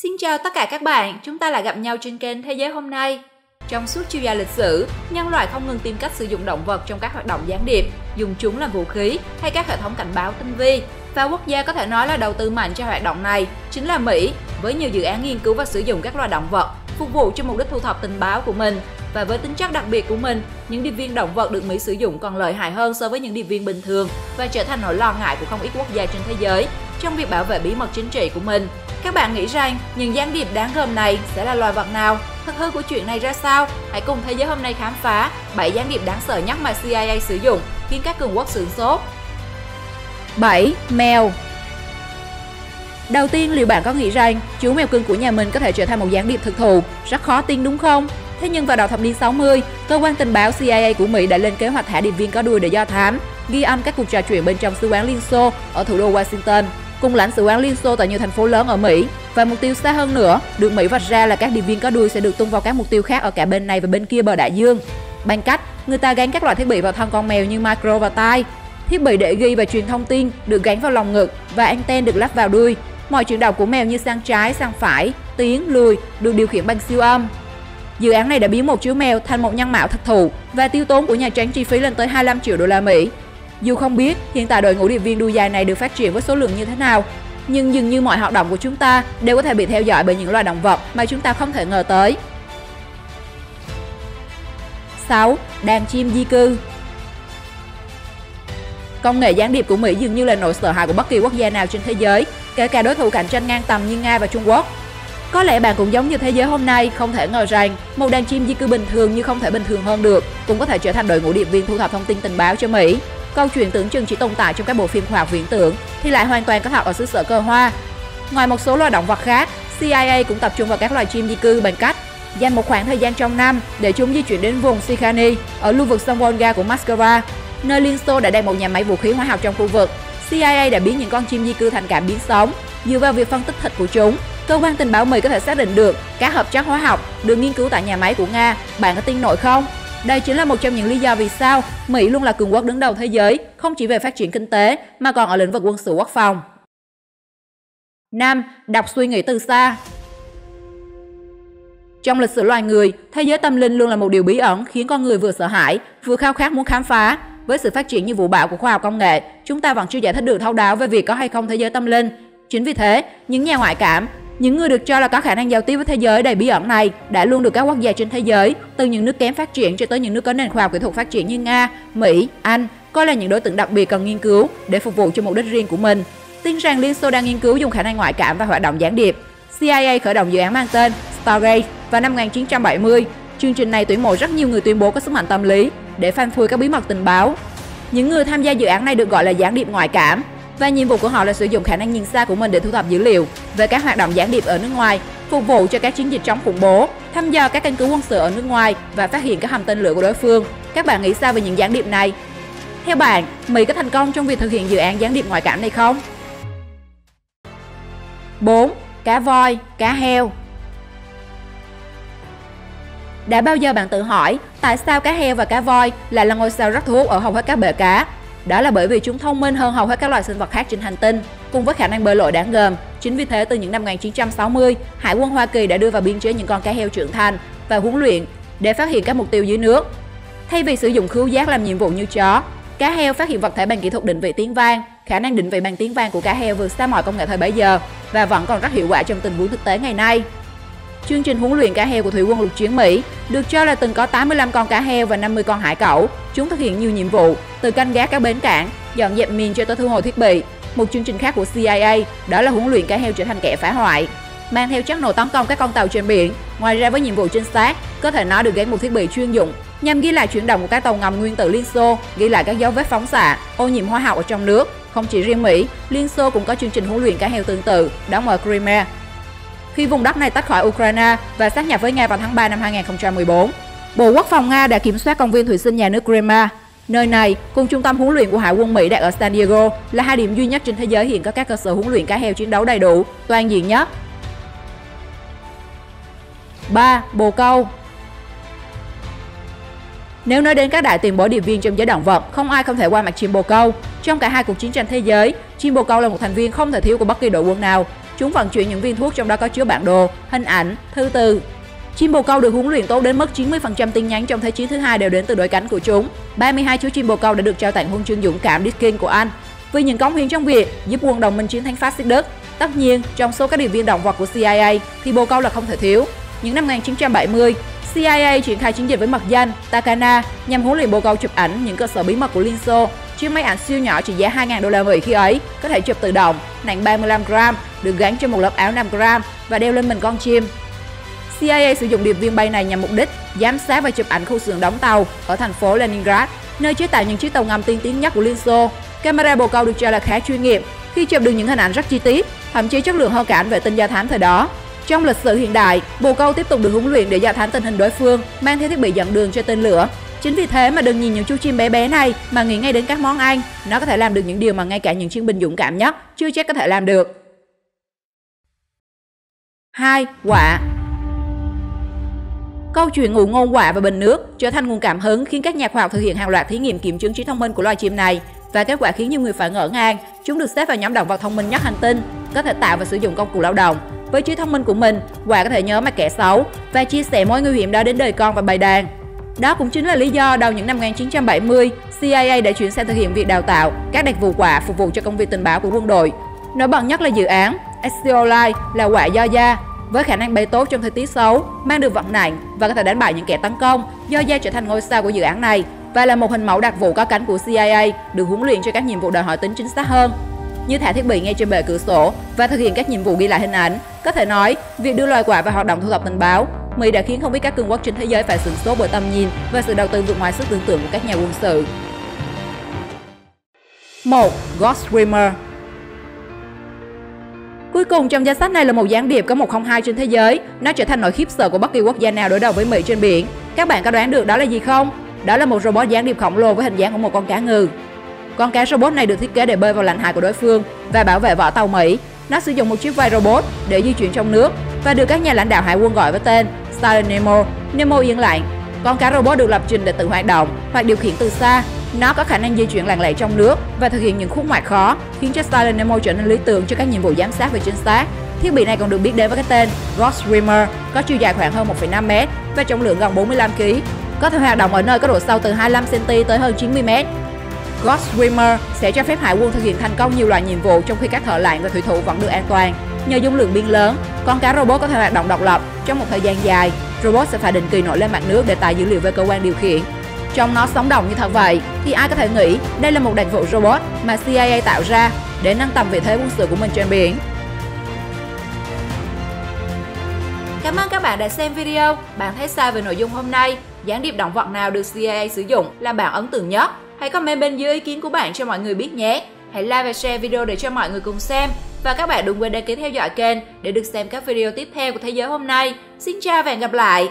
Xin chào tất cả các bạn, chúng ta lại gặp nhau trên kênh Thế giới hôm nay. Trong suốt chiều dài lịch sử, nhân loại không ngừng tìm cách sử dụng động vật trong các hoạt động gián điệp, dùng chúng làm vũ khí hay các hệ thống cảnh báo tinh vi. Và quốc gia có thể nói là đầu tư mạnh cho hoạt động này chính là Mỹ, với nhiều dự án nghiên cứu và sử dụng các loài động vật phục vụ cho mục đích thu thập tình báo của mình. Và với tính chất đặc biệt của mình, những điệp viên động vật được Mỹ sử dụng còn lợi hại hơn so với những điệp viên bình thường và trở thành nỗi lo ngại của không ít quốc gia trên thế giới trong việc bảo vệ bí mật chính trị của mình. Các bạn nghĩ rằng những gián điệp đáng gờm này sẽ là loài vật nào? Thực hư của chuyện này ra sao? Hãy cùng Thế giới hôm nay khám phá 7 gián điệp đáng sợ nhất mà CIA sử dụng khiến các cường quốc sửng sốt. 7. Mèo. Đầu tiên, liệu bạn có nghĩ rằng chú mèo cưng của nhà mình có thể trở thành một gián điệp thực thụ? Rất khó tin đúng không? Thế nhưng vào đầu thập niên 60, cơ quan tình báo CIA của Mỹ đã lên kế hoạch thả điệp viên có đuôi để do thám, ghi âm các cuộc trò chuyện bên trong sứ quán Liên Xô ở thủ đô Washington, cùng lãnh sự quán Liên Xô tại nhiều thành phố lớn ở Mỹ. Và mục tiêu xa hơn nữa, được Mỹ vạch ra là các điệp viên có đuôi sẽ được tung vào các mục tiêu khác ở cả bên này và bên kia bờ đại dương. Bằng cách, người ta gắn các loại thiết bị vào thân con mèo như micro và tai. Thiết bị để ghi và truyền thông tin được gắn vào lồng ngực và anten được lắp vào đuôi. Mọi chuyển động của mèo như sang trái, sang phải, tiến, lùi được điều khiển bằng siêu âm. Dự án này đã biến một chú mèo thành một nhân mạo thực thụ và tiêu tốn của Nhà Trắng chi phí lên tới 25 triệu đô la Mỹ. Dù không biết hiện tại đội ngũ điệp viên đuôi dài này được phát triển với số lượng như thế nào, nhưng dường như mọi hoạt động của chúng ta đều có thể bị theo dõi bởi những loài động vật mà chúng ta không thể ngờ tới. 6. Đàn chim di cư. Công nghệ gián điệp của Mỹ dường như là nỗi sợ hãi của bất kỳ quốc gia nào trên thế giới, kể cả đối thủ cạnh tranh ngang tầm như Nga và Trung Quốc. Có lẽ bạn cũng giống như Thế giới hôm nay, không thể ngờ rằng một đàn chim di cư bình thường như không thể bình thường hơn được cũng có thể trở thành đội ngũ điệp viên thu thập thông tin tình báo cho Mỹ. Câu chuyện tưởng chừng chỉ tồn tại trong các bộ phim khoa học viễn tưởng thì lại hoàn toàn có thật ở xứ sở cờ hoa. Ngoài một số loài động vật khác, CIA cũng tập trung vào các loài chim di cư bằng cách dành một khoảng thời gian trong năm để chúng di chuyển đến vùng Sikhani ở lưu vực sông Volga của Moscow, nơi Liên Xô đã đặt một nhà máy vũ khí hóa học trong khu vực. CIA đã biến những con chim di cư thành cảm biến sống. Dựa vào việc phân tích thịt của chúng, cơ quan tình báo Mỹ có thể xác định được các hợp chất hóa học được nghiên cứu tại nhà máy của Nga. Bạn có tin nổi không? Đây chính là một trong những lý do vì sao Mỹ luôn là cường quốc đứng đầu thế giới, không chỉ về phát triển kinh tế mà còn ở lĩnh vực quân sự quốc phòng. 5. Đọc suy nghĩ từ xa. Trong lịch sử loài người, thế giới tâm linh luôn là một điều bí ẩn khiến con người vừa sợ hãi, vừa khao khát muốn khám phá. Với sự phát triển như vũ bão của khoa học công nghệ, chúng ta vẫn chưa giải thích được thấu đáo về việc có hay không thế giới tâm linh. Chính vì thế, những nhà ngoại cảm, những người được cho là có khả năng giao tiếp với thế giới đầy bí ẩn này đã luôn được các quốc gia trên thế giới, từ những nước kém phát triển cho tới những nước có nền khoa học kỹ thuật phát triển như Nga, Mỹ, Anh, coi là những đối tượng đặc biệt cần nghiên cứu để phục vụ cho mục đích riêng của mình. Tin rằng Liên Xô đang nghiên cứu dùng khả năng ngoại cảm và hoạt động gián điệp. CIA khởi động dự án mang tên Stargate vào năm 1970. Chương trình này tuyển mộ rất nhiều người tuyên bố có sức mạnh tâm lý để phanh phui các bí mật tình báo. Những người tham gia dự án này được gọi là gián điệp ngoại cảm, và nhiệm vụ của họ là sử dụng khả năng nhìn xa của mình để thu thập dữ liệu về các hoạt động gián điệp ở nước ngoài, phục vụ cho các chiến dịch chống khủng bố, thăm dò các căn cứ quân sự ở nước ngoài và phát hiện các hầm tên lửa của đối phương. Các bạn nghĩ sao về những gián điệp này? Theo bạn, Mỹ có thành công trong việc thực hiện dự án gián điệp ngoại cảm này không? 4. Cá voi, cá heo. Đã bao giờ bạn tự hỏi tại sao cá heo và cá voi lại là ngôi sao rất thu hút ở hầu hết các bể cá? Đó là bởi vì chúng thông minh hơn hầu hết các loài sinh vật khác trên hành tinh, cùng với khả năng bơi lội đáng gờm. Chính vì thế, từ những năm 1960, Hải quân Hoa Kỳ đã đưa vào biên chế những con cá heo trưởng thành và huấn luyện để phát hiện các mục tiêu dưới nước. Thay vì sử dụng khứu giác làm nhiệm vụ như chó, cá heo phát hiện vật thể bằng kỹ thuật định vị tiếng vang. Khả năng định vị bằng tiếng vang của cá heo vượt xa mọi công nghệ thời bấy giờ và vẫn còn rất hiệu quả trong tình huống thực tế ngày nay. Chương trình huấn luyện cá heo của Thủy quân lục chiến Mỹ được cho là từng có 85 con cá heo và 50 con hải cẩu. Chúng thực hiện nhiều nhiệm vụ, từ canh gác các bến cảng, dọn dẹp mìn cho tới thu hồi thiết bị. Một chương trình khác của CIA đó là huấn luyện cá heo trở thành kẻ phá hoại, mang theo chất nổ tấn công các con tàu trên biển. Ngoài ra, với nhiệm vụ trinh sát, có thể nó được gắn một thiết bị chuyên dụng nhằm ghi lại chuyển động của các tàu ngầm nguyên tử Liên Xô, ghi lại các dấu vết phóng xạ, ô nhiễm hóa học ở trong nước. Không chỉ riêng Mỹ, Liên Xô cũng có chương trình huấn luyện cá heo tương tự, đóng ở Crimea, khi vùng đất này tách khỏi Ukraine và sát nhập với Nga vào tháng 3 năm 2014. Bộ Quốc phòng Nga đã kiểm soát công viên thủy sinh nhà nước Crimea. Nơi này, cùng trung tâm huấn luyện của Hải quân Mỹ đặt ở San Diego, là hai điểm duy nhất trên thế giới hiện có các cơ sở huấn luyện cá heo chiến đấu đầy đủ, toàn diện nhất. 3. Bồ câu. Nếu nói đến các đại tiền bối điệp viên trong giới động vật, không ai không thể qua mặt chim bồ câu. Trong cả hai cuộc chiến tranh thế giới, chim bồ câu là một thành viên không thể thiếu của bất kỳ đội quân nào. chúng vận chuyển những viên thuốc trong đó có chứa bản đồ, hình ảnh, thư từ. Chim bồ câu được huấn luyện tốt đến mức 90% tin nhắn trong Thế chiến thứ hai đều đến từ đội cánh của chúng. 32 chú chim bồ câu đã được trao tặng huân chương dũng cảm Deakin của Anh vì những cống hiến trong việc giúp quân đồng minh chiến thắng phát xít Đức. Tất nhiên, trong số các điều viên động vật của CIA thì bồ câu là không thể thiếu. Những năm 1970, CIA triển khai chiến dịch với mật danh Takana nhằm huấn luyện bồ câu chụp ảnh những cơ sở bí mật của Liên Xô. Chiếc máy ảnh siêu nhỏ trị giá 2.000 đô la Mỹ khi ấy có thể chụp tự động, nặng 35 gram, được gắn trên một lớp áo 5 gram và đeo lên mình con chim. CIA sử dụng điệp viên bay này nhằm mục đích giám sát và chụp ảnh khu xưởng đóng tàu ở thành phố Leningrad, nơi chế tạo những chiếc tàu ngầm tiên tiến nhất của Liên Xô. Camera bồ câu được cho là khá chuyên nghiệp khi chụp được những hình ảnh rất chi tiết, thậm chí chất lượng hơn cả ảnh vệ tinh do thám thời đó. Trong lịch sử hiện đại, bồ câu tiếp tục được huấn luyện để dò thám tình hình đối phương, mang theo thiết bị dẫn đường cho tên lửa. Chính vì thế mà đừng nhìn những chú chim bé bé này mà nghĩ ngay đến các món ăn, nó có thể làm được những điều mà ngay cả những chiến binh dũng cảm nhất chưa chắc có thể làm được. 2. Quạ. Câu chuyện ngụ ngôn quạ và bình nước trở thành nguồn cảm hứng khiến các nhà khoa học thực hiện hàng loạt thí nghiệm kiểm chứng trí thông minh của loài chim này, và kết quả khiến nhiều người phải ngỡ ngàng. Chúng được xếp vào nhóm động vật thông minh nhất hành tinh, có thể tạo và sử dụng công cụ lao động. Với trí thông minh của mình, quạ có thể nhớ mặt kẻ xấu và chia sẻ mối nguy hiểm đó đến đời con và bầy đàn. Đó cũng chính là lý do đầu những năm 1970, CIA đã chuyển sang thực hiện việc đào tạo các đặc vụ quạ phục vụ cho công việc tình báo của quân đội. Nổi bật nhất là dự án Eziolite là quạ do da, với khả năng bay tốt trong thời tiết xấu, mang được vật nặng và có thể đánh bại những kẻ tấn công. Do da trở thành ngôi sao của dự án này và là một hình mẫu đặc vụ có cánh của CIA được huấn luyện cho các nhiệm vụ đòi hỏi tính chính xác hơn, như thả thiết bị ngay trên bệ cửa sổ và thực hiện các nhiệm vụ ghi lại hình ảnh. Có thể nói, việc đưa loài quạ vào hoạt động thu thập tình báo, Mỹ đã khiến không ít các cường quốc trên thế giới phải sửng sốt bởi tầm nhìn và sự đầu tư vượt ngoài sức tưởng tượng của các nhà quân sự. 1. Ghost Swimmer. Cuối cùng trong danh sách này là một gián điệp có 102 trên thế giới. Nó trở thành nỗi khiếp sợ của bất kỳ quốc gia nào đối đầu với Mỹ trên biển. Các bạn có đoán được đó là gì không? Đó là một robot gián điệp khổng lồ với hình dáng của một con cá ngừ. Con cá robot này được thiết kế để bơi vào lãnh hải của đối phương và bảo vệ vỏ tàu Mỹ. Nó sử dụng một chiếc vai robot để di chuyển trong nước và được các nhà lãnh đạo hải quân gọi với tên Silent Nemo, Nemo yên lặng. Con cá robot được lập trình để tự hoạt động hoặc điều khiển từ xa. Nó có khả năng di chuyển lặng lẽ trong nước và thực hiện những khúc ngoặt khó, khiến cho Silent Nemo trở nên lý tưởng cho các nhiệm vụ giám sát và chính xác. Thiết bị này còn được biết đến với cái tên Ghost Swimmer, có chiều dài khoảng hơn 1,5 m và trọng lượng gần 45 kg. Có thể hoạt động ở nơi có độ sâu từ 25 cm tới hơn 90 m. Ghost Swimmer sẽ cho phép hải quân thực hiện thành công nhiều loại nhiệm vụ trong khi các thợ lặn và thủy thủ vẫn được an toàn. Nhờ dung lượng biên lớn, con cá robot có thể hoạt động độc lập trong một thời gian dài. Robot sẽ phải định kỳ nổi lên mặt nước để tải dữ liệu về cơ quan điều khiển. Trông nó sống động như thật vậy, thì ai có thể nghĩ đây là một đặc vụ robot mà CIA tạo ra để nâng tầm vị thế quân sự của mình trên biển. Cảm ơn các bạn đã xem video. Bạn thấy sao về nội dung hôm nay? Gián điệp động vật nào được CIA sử dụng làm bạn ấn tượng nhất? Hãy comment bên dưới ý kiến của bạn cho mọi người biết nhé. Hãy like và share video để cho mọi người cùng xem. Và các bạn đừng quên đăng ký theo dõi kênh để được xem các video tiếp theo của Thế giới hôm nay. Xin chào và hẹn gặp lại!